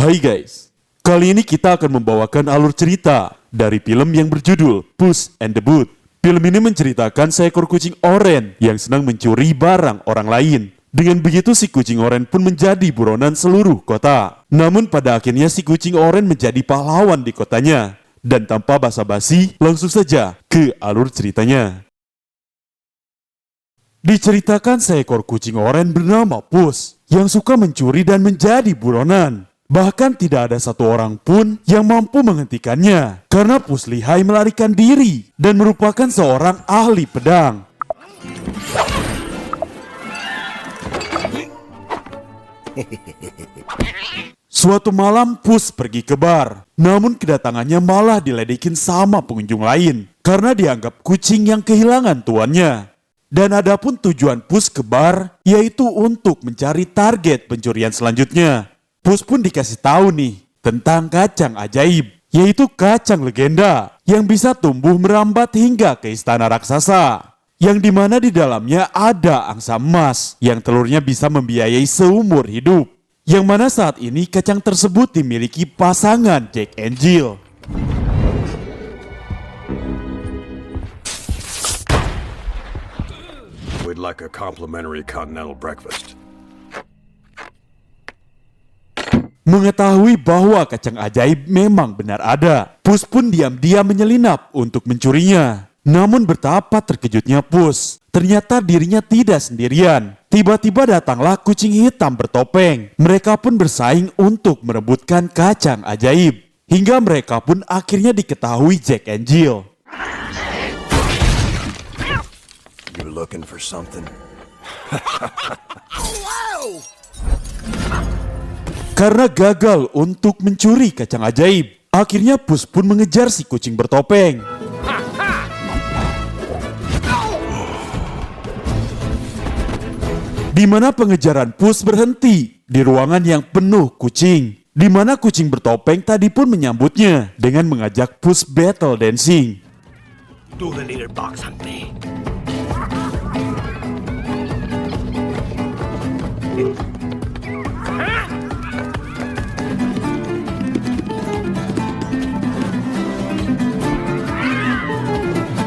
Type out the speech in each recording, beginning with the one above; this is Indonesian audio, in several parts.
Hai guys, kali ini kita akan membawakan alur cerita dari film yang berjudul Puss and the Boot. Film ini menceritakan seekor kucing oranye yang senang mencuri barang orang lain. Dengan begitu si kucing oranye pun menjadi buronan seluruh kota. Namun pada akhirnya si kucing oranye menjadi pahlawan di kotanya. Dan tanpa basa-basi, langsung saja ke alur ceritanya. Diceritakan seekor kucing oranye bernama Puss yang suka mencuri dan menjadi buronan. Bahkan tidak ada satu orang pun yang mampu menghentikannya karena Puss lihai melarikan diri dan merupakan seorang ahli pedang. Suatu malam Puss pergi ke bar, namun kedatangannya malah diledekin sama pengunjung lain karena dianggap kucing yang kehilangan tuannya. Dan adapun tujuan Puss ke bar yaitu untuk mencari target pencurian selanjutnya. Puss pun dikasih tahu nih tentang kacang ajaib, yaitu kacang legenda yang bisa tumbuh merambat hingga ke istana raksasa. Yang dimana di dalamnya ada angsa emas yang telurnya bisa membiayai seumur hidup. Yang mana saat ini kacang tersebut dimiliki pasangan Jack and Jill. We'd like a complimentary continental breakfast. Mengetahui bahwa kacang ajaib memang benar ada, Puss pun diam-diam menyelinap untuk mencurinya. Namun betapa terkejutnya Puss, ternyata dirinya tidak sendirian. Tiba-tiba datanglah kucing hitam bertopeng. Mereka pun bersaing untuk merebutkan kacang ajaib. Hingga mereka pun akhirnya diketahui Jack and Jill. You looking for something? Karena gagal untuk mencuri kacang ajaib, akhirnya Puss pun mengejar si kucing bertopeng. Di mana pengejaran Puss berhenti di ruangan yang penuh kucing. Di mana kucing bertopeng tadi pun menyambutnya dengan mengajak Puss battle dancing. Do the leader box on me.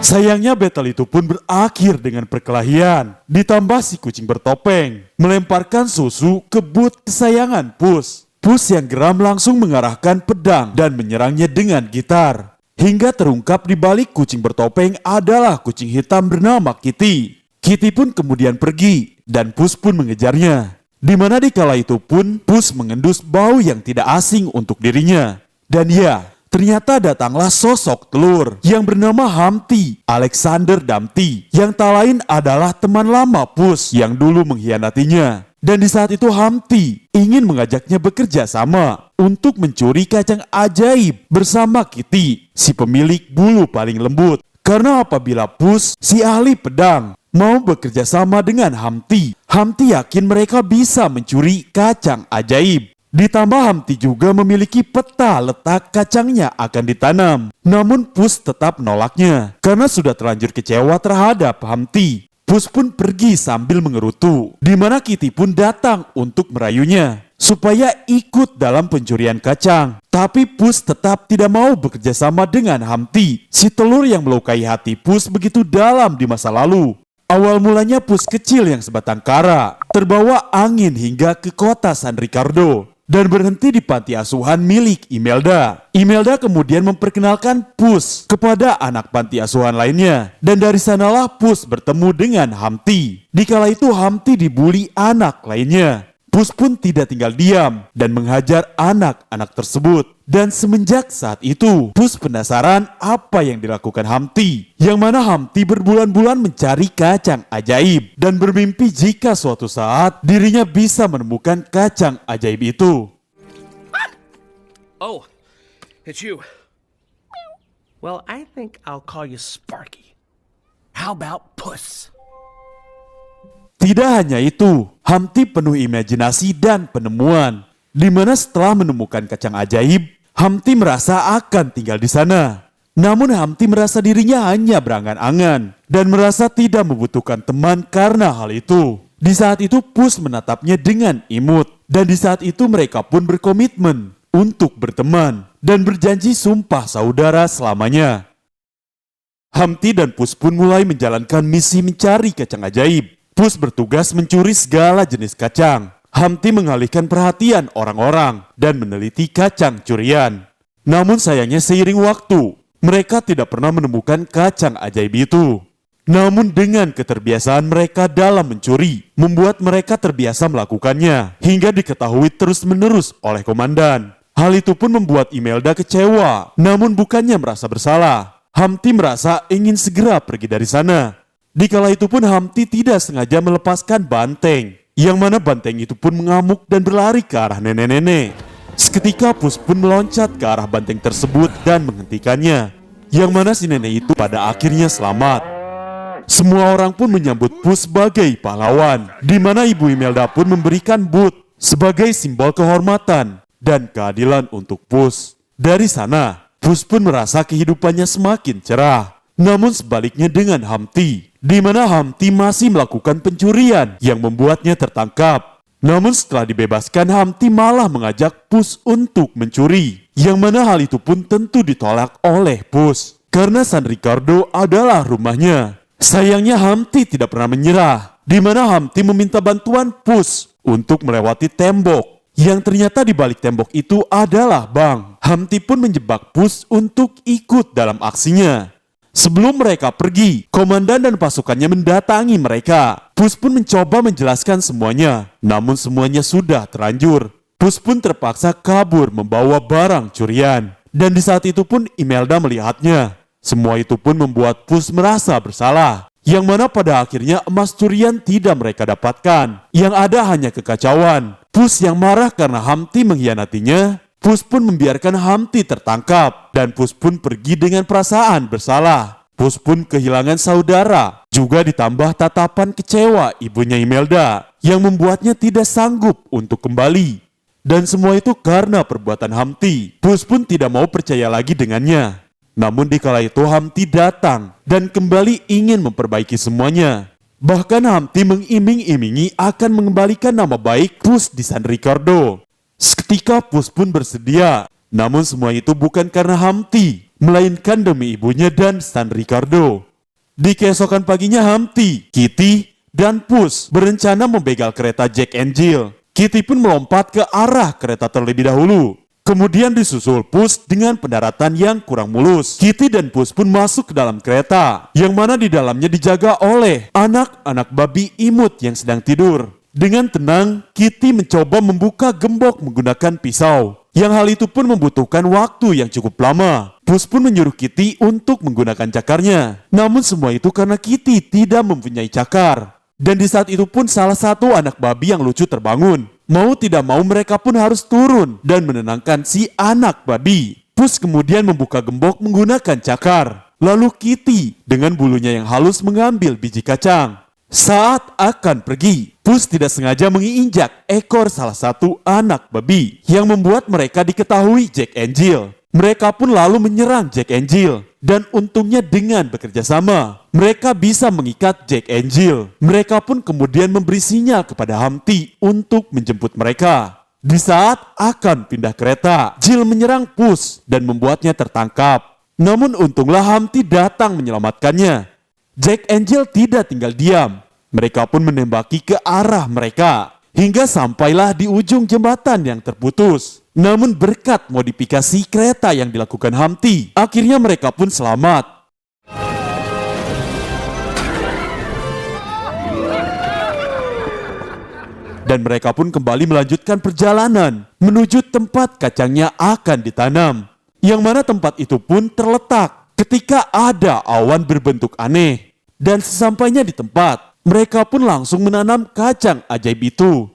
Sayangnya battle itu pun berakhir dengan perkelahian. Ditambah si kucing bertopeng melemparkan susu ke boot kesayangan Puss. Puss yang geram langsung mengarahkan pedang dan menyerangnya dengan gitar. Hingga terungkap di balik kucing bertopeng adalah kucing hitam bernama Kitty. Kitty pun kemudian pergi dan Puss pun mengejarnya. Di mana di kala itu pun Puss mengendus bau yang tidak asing untuk dirinya. Dan ya, ternyata datanglah sosok telur yang bernama Humpty Alexander Dumpty yang tak lain adalah teman lama Puss yang dulu mengkhianatinya. Dan di saat itu Humpty ingin mengajaknya bekerja sama untuk mencuri kacang ajaib bersama Kitty, si pemilik bulu paling lembut. Karena apabila Puss, si ahli pedang, mau bekerja sama dengan Humpty, Humpty yakin mereka bisa mencuri kacang ajaib. Ditambah Humpty juga memiliki peta letak kacangnya akan ditanam. Namun Puss tetap menolaknya karena sudah terlanjur kecewa terhadap Humpty. Puss pun pergi sambil mengerutu, di mana Kitty pun datang untuk merayunya supaya ikut dalam pencurian kacang. Tapi Puss tetap tidak mau bekerja sama dengan Humpty, si telur yang melukai hati Puss begitu dalam di masa lalu. Awal mulanya Puss kecil yang sebatang kara, terbawa angin hingga ke kota San Ricardo dan berhenti di panti asuhan milik Imelda. Imelda kemudian memperkenalkan Puss kepada anak panti asuhan lainnya. Dan dari sanalah Puss bertemu dengan Humpty. Dikala itu Humpty dibully anak lainnya. Puss pun tidak tinggal diam dan menghajar anak-anak tersebut. Dan semenjak saat itu, Puss penasaran apa yang dilakukan Humpty. Yang mana Humpty berbulan-bulan mencari kacang ajaib dan bermimpi jika suatu saat dirinya bisa menemukan kacang ajaib itu. Oh, it's you. Well, I think I'll call you Sparky. How about Puss? Tidak hanya itu, Humpty penuh imajinasi dan penemuan. Di mana setelah menemukan kacang ajaib, Humpty merasa akan tinggal di sana. Namun Humpty merasa dirinya hanya berangan-angan dan merasa tidak membutuhkan teman karena hal itu. Di saat itu Puss menatapnya dengan imut dan di saat itu mereka pun berkomitmen untuk berteman dan berjanji sumpah saudara selamanya. Humpty dan Pus pun mulai menjalankan misi mencari kacang ajaib. Pus bertugas mencuri segala jenis kacang. Humpty mengalihkan perhatian orang-orang dan meneliti kacang curian. Namun sayangnya seiring waktu, mereka tidak pernah menemukan kacang ajaib itu. Namun dengan keterbiasaan mereka dalam mencuri, membuat mereka terbiasa melakukannya, hingga diketahui terus-menerus oleh komandan. Hal itu pun membuat Imelda kecewa, namun bukannya merasa bersalah. Humpty merasa ingin segera pergi dari sana. Dikala itu pun Humpty tidak sengaja melepaskan banteng, yang mana banteng itu pun mengamuk dan berlari ke arah nenek-nenek. Seketika Pus pun meloncat ke arah banteng tersebut dan menghentikannya, yang mana si nenek itu pada akhirnya selamat. Semua orang pun menyambut Pus sebagai pahlawan, di mana Ibu Imelda pun memberikan but sebagai simbol kehormatan dan keadilan untuk Pus. Dari sana, Pus pun merasa kehidupannya semakin cerah. Namun sebaliknya dengan Humpty, di mana Humpty masih melakukan pencurian yang membuatnya tertangkap. Namun setelah dibebaskan, Humpty malah mengajak Pus untuk mencuri, yang mana hal itu pun tentu ditolak oleh Pus, karena San Ricardo adalah rumahnya. Sayangnya Humpty tidak pernah menyerah, di mana Humpty meminta bantuan Pus untuk melewati tembok, yang ternyata di balik tembok itu adalah bank. Humpty pun menjebak Pus untuk ikut dalam aksinya. Sebelum mereka pergi, komandan dan pasukannya mendatangi mereka. Pus pun mencoba menjelaskan semuanya, namun semuanya sudah terlanjur. Pus pun terpaksa kabur membawa barang curian, dan di saat itu pun Imelda melihatnya. Semua itu pun membuat Pus merasa bersalah, yang mana pada akhirnya emas curian tidak mereka dapatkan. Yang ada hanya kekacauan. Pus yang marah karena Humpty mengkhianatinya, Pus pun membiarkan Humpty tertangkap, dan Pus pun pergi dengan perasaan bersalah. Pus pun kehilangan saudara, juga ditambah tatapan kecewa ibunya Imelda, yang membuatnya tidak sanggup untuk kembali. Dan semua itu karena perbuatan Humpty. Pus pun tidak mau percaya lagi dengannya. Namun dikala itu Humpty datang dan kembali ingin memperbaiki semuanya. Bahkan Humpty mengiming-imingi akan mengembalikan nama baik Pus di San Ricardo. Seketika Pus pun bersedia, namun semua itu bukan karena Humpty, melainkan demi ibunya dan San Ricardo. Di keesokan paginya Humpty, Kitty, dan Pus berencana membegal kereta Jack and Jill. Kitty pun melompat ke arah kereta terlebih dahulu. Kemudian disusul Pus dengan pendaratan yang kurang mulus. Kitty dan Pus pun masuk ke dalam kereta, yang mana di dalamnya dijaga oleh anak-anak babi imut yang sedang tidur. Dengan tenang, Kitty mencoba membuka gembok menggunakan pisau, yang hal itu pun membutuhkan waktu yang cukup lama. Pus pun menyuruh Kitty untuk menggunakan cakarnya. Namun semua itu karena Kitty tidak mempunyai cakar. Dan di saat itu pun salah satu anak babi yang lucu terbangun. Mau tidak mau mereka pun harus turun dan menenangkan si anak babi. Pus kemudian membuka gembok menggunakan cakar. Lalu Kitty dengan bulunya yang halus mengambil biji kacang. Saat akan pergi, Pus tidak sengaja menginjak ekor salah satu anak babi, yang membuat mereka diketahui Jack and Jill. Mereka pun lalu menyerang Jack and Jill, dan untungnya dengan bekerja sama, mereka bisa mengikat Jack and Jill. Mereka pun kemudian memberi sinyal kepada Humpty untuk menjemput mereka. Di saat akan pindah kereta, Jill menyerang Pus dan membuatnya tertangkap. Namun untunglah Humpty datang menyelamatkannya. Jack and Jill tidak tinggal diam. Mereka pun menembaki ke arah mereka, hingga sampailah di ujung jembatan yang terputus. Namun berkat modifikasi kereta yang dilakukan Humpty, akhirnya mereka pun selamat. Dan mereka pun kembali melanjutkan perjalanan menuju tempat kacangnya akan ditanam. Yang mana tempat itu pun terletak ketika ada awan berbentuk aneh. Dan sesampainya di tempat, mereka pun langsung menanam kacang ajaib itu.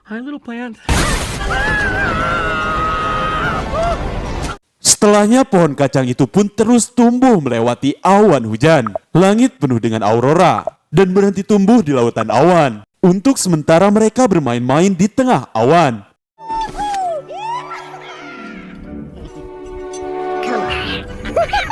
Hi, little plant. Setelahnya pohon kacang itu pun terus tumbuh melewati awan hujan. Langit penuh dengan aurora dan berhenti tumbuh di lautan awan. Untuk sementara mereka bermain-main di tengah awan. Come on.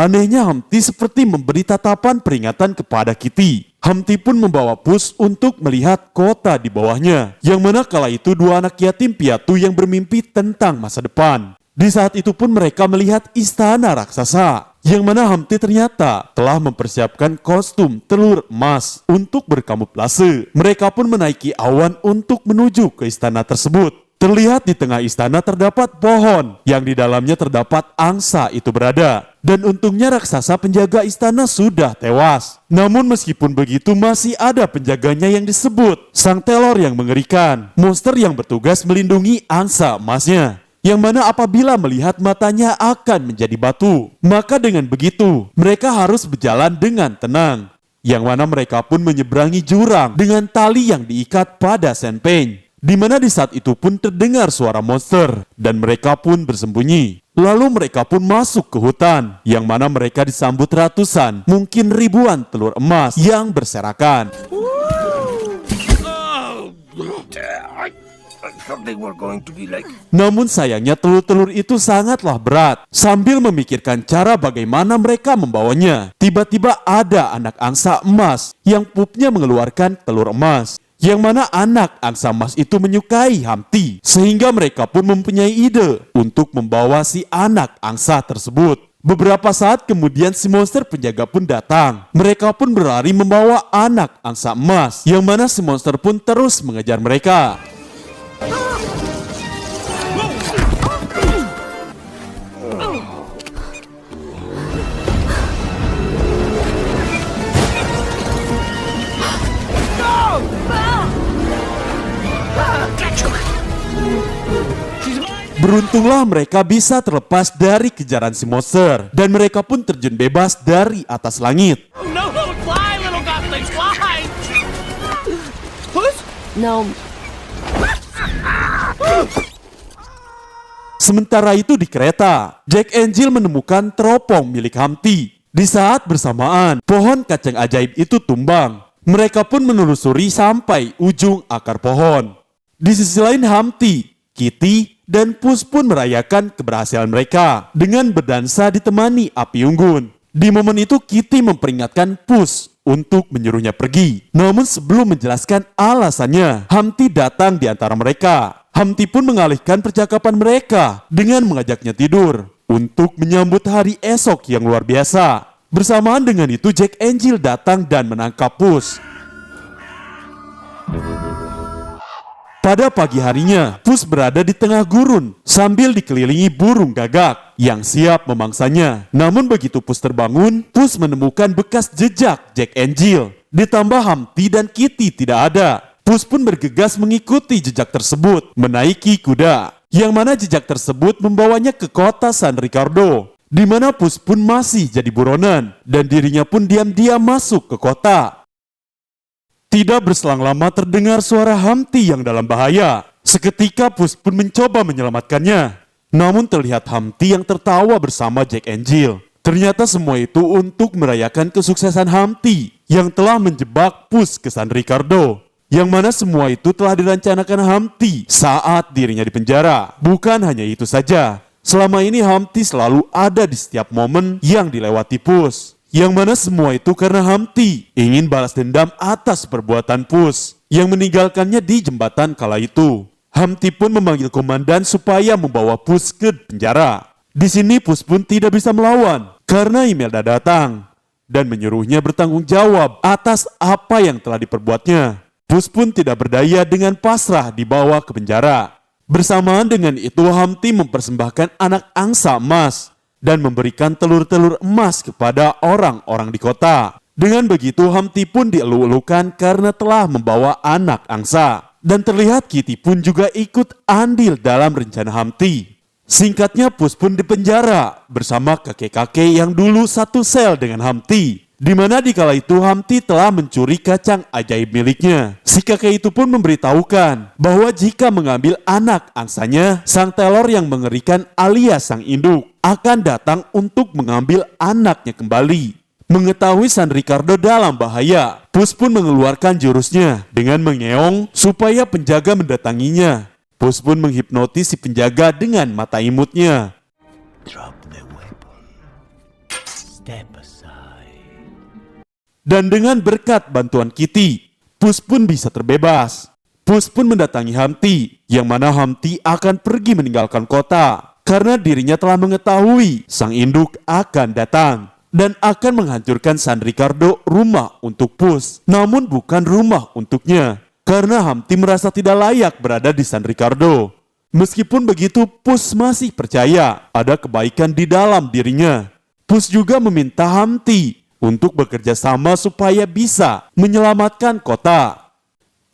Anehnya Humpty seperti memberi tatapan peringatan kepada Kitty. Humpty pun membawa Pus untuk melihat kota di bawahnya, yang mana kala itu dua anak yatim piatu yang bermimpi tentang masa depan. Di saat itu pun mereka melihat istana raksasa, yang mana Humpty ternyata telah mempersiapkan kostum telur emas untuk berkamuflase. Mereka pun menaiki awan untuk menuju ke istana tersebut. Terlihat di tengah istana terdapat pohon yang di dalamnya terdapat angsa itu berada. Dan untungnya raksasa penjaga istana sudah tewas. Namun meskipun begitu masih ada penjaganya yang disebut Sang Telor yang mengerikan. Monster yang bertugas melindungi angsa emasnya. Yang mana apabila melihat matanya akan menjadi batu. Maka dengan begitu mereka harus berjalan dengan tenang. Yang mana mereka pun menyeberangi jurang dengan tali yang diikat pada senpeng. Di mana di saat itu pun terdengar suara monster dan mereka pun bersembunyi. Lalu mereka pun masuk ke hutan yang mana mereka disambut ratusan, mungkin ribuan telur emas yang berserakan. I thought they were going to be like... Namun sayangnya telur-telur itu sangatlah berat. Sambil memikirkan cara bagaimana mereka membawanya, tiba-tiba ada anak angsa emas yang pupnya mengeluarkan telur emas. Yang mana anak angsa emas itu menyukai Humpty, sehingga mereka pun mempunyai ide untuk membawa si anak angsa tersebut. Beberapa saat kemudian si monster penjaga pun datang. Mereka pun berlari membawa anak angsa emas, yang mana si monster pun terus mengejar mereka. Beruntunglah mereka bisa terlepas dari kejaran si monster dan mereka pun terjun bebas dari atas langit. Oh, no, fly, little goblins, fly! Puss? No. Sementara itu di kereta, Jack and Jill menemukan teropong milik Humpty. Di saat bersamaan, pohon kacang ajaib itu tumbang. Mereka pun menelusuri sampai ujung akar pohon. Di sisi lain Humpty, Kitty, dan Pus pun merayakan keberhasilan mereka dengan berdansa ditemani api unggun. Di momen itu Kitty memperingatkan Pus untuk menyuruhnya pergi. Namun sebelum menjelaskan alasannya, Humpty datang di antara mereka. Humpty pun mengalihkan percakapan mereka dengan mengajaknya tidur untuk menyambut hari esok yang luar biasa. Bersamaan dengan itu Jack and Jill datang dan menangkap Pus. Pada pagi harinya, Pus berada di tengah gurun sambil dikelilingi burung gagak yang siap memangsanya. Namun begitu Pus terbangun, Pus menemukan bekas jejak Jack and Jill. Ditambah Humpty dan Kitty tidak ada. Pus pun bergegas mengikuti jejak tersebut, menaiki kuda. Yang mana jejak tersebut membawanya ke kota San Ricardo. Di mana Pus pun masih jadi buronan dan dirinya pun diam-diam masuk ke kota. Tidak berselang lama terdengar suara Humpty yang dalam bahaya. Seketika Pus pun mencoba menyelamatkannya. Namun terlihat Humpty yang tertawa bersama Jack and Jill. Ternyata semua itu untuk merayakan kesuksesan Humpty yang telah menjebak Pus ke San Ricardo. Yang mana semua itu telah dirancanakan Humpty saat dirinya di penjara. Bukan hanya itu saja. Selama ini Humpty selalu ada di setiap momen yang dilewati Pus. Yang mana semua itu karena Humpty ingin balas dendam atas perbuatan Pus yang meninggalkannya di jembatan kala itu. Humpty pun memanggil komandan supaya membawa Pus ke penjara. Di sini Pus pun tidak bisa melawan karena Imelda datang dan menyuruhnya bertanggung jawab atas apa yang telah diperbuatnya. Pus pun tidak berdaya dengan pasrah dibawa ke penjara. Bersamaan dengan itu Humpty mempersembahkan anak angsa emas dan memberikan telur-telur emas kepada orang-orang di kota. Dengan begitu Humpty pun dielu-elukan karena telah membawa anak angsa. Dan terlihat Kitty pun juga ikut andil dalam rencana Humpty. Singkatnya Pus pun dipenjara bersama kakek-kakek yang dulu satu sel dengan Humpty. Di mana di kala itu Humpty telah mencuri kacang ajaib miliknya. Si kakek itu pun memberitahukan bahwa jika mengambil anak angsanya, Sang Telor yang mengerikan alias sang induk akan datang untuk mengambil anaknya kembali. Mengetahui San Ricardo dalam bahaya, Pus pun mengeluarkan jurusnya dengan mengeong supaya penjaga mendatanginya. Pus pun menghipnotis si penjaga dengan mata imutnya. Drop the weapon. step aside. Dan dengan berkat bantuan Kitty, Pus pun bisa terbebas. Pus pun mendatangi Humpty, yang mana Humpty akan pergi meninggalkan kota karena dirinya telah mengetahui sang induk akan datang dan akan menghancurkan San Ricardo rumah untuk Pus, namun bukan rumah untuknya karena Humpty merasa tidak layak berada di San Ricardo. Meskipun begitu, Pus masih percaya ada kebaikan di dalam dirinya. Pus juga meminta Humpty untuk bekerja sama supaya bisa menyelamatkan kota.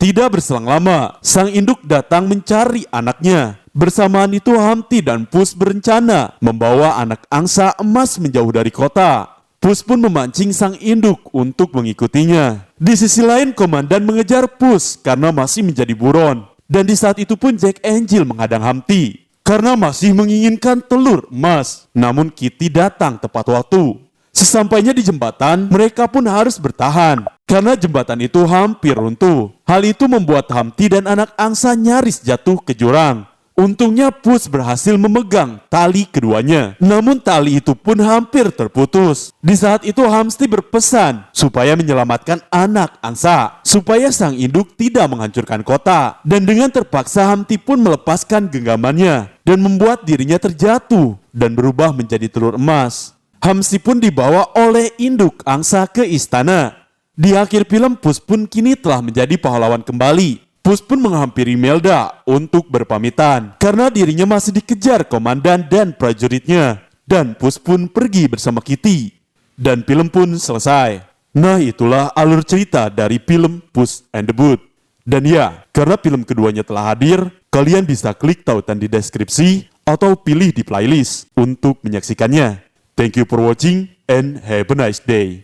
Tidak berselang lama, sang induk datang mencari anaknya. Bersamaan itu Humpty dan Pus berencana membawa anak angsa emas menjauh dari kota. Pus pun memancing sang induk untuk mengikutinya. Di sisi lain, komandan mengejar Pus karena masih menjadi buron. Dan di saat itu pun Jack Angel menghadang Humpty karena masih menginginkan telur emas. Namun Kitty datang tepat waktu. Sesampainya di jembatan, mereka pun harus bertahan karena jembatan itu hampir runtuh. Hal itu membuat Humpty dan anak angsa nyaris jatuh ke jurang. Untungnya Pus berhasil memegang tali keduanya. Namun tali itu pun hampir terputus. Di saat itu Humpty berpesan supaya menyelamatkan anak angsa, supaya sang induk tidak menghancurkan kota. Dan dengan terpaksa Humpty pun melepaskan genggamannya dan membuat dirinya terjatuh dan berubah menjadi telur emas. Humpty pun dibawa oleh induk angsa ke istana. Di akhir film, Pus pun kini telah menjadi pahlawan kembali. Pus pun menghampiri Melda untuk berpamitan karena dirinya masih dikejar komandan dan prajuritnya. Dan Pus pun pergi bersama Kitty. Dan film pun selesai. Nah, itulah alur cerita dari film Puss and the Boot. Dan ya, karena film keduanya telah hadir, kalian bisa klik tautan di deskripsi atau pilih di playlist untuk menyaksikannya. Thank you for watching and have a nice day.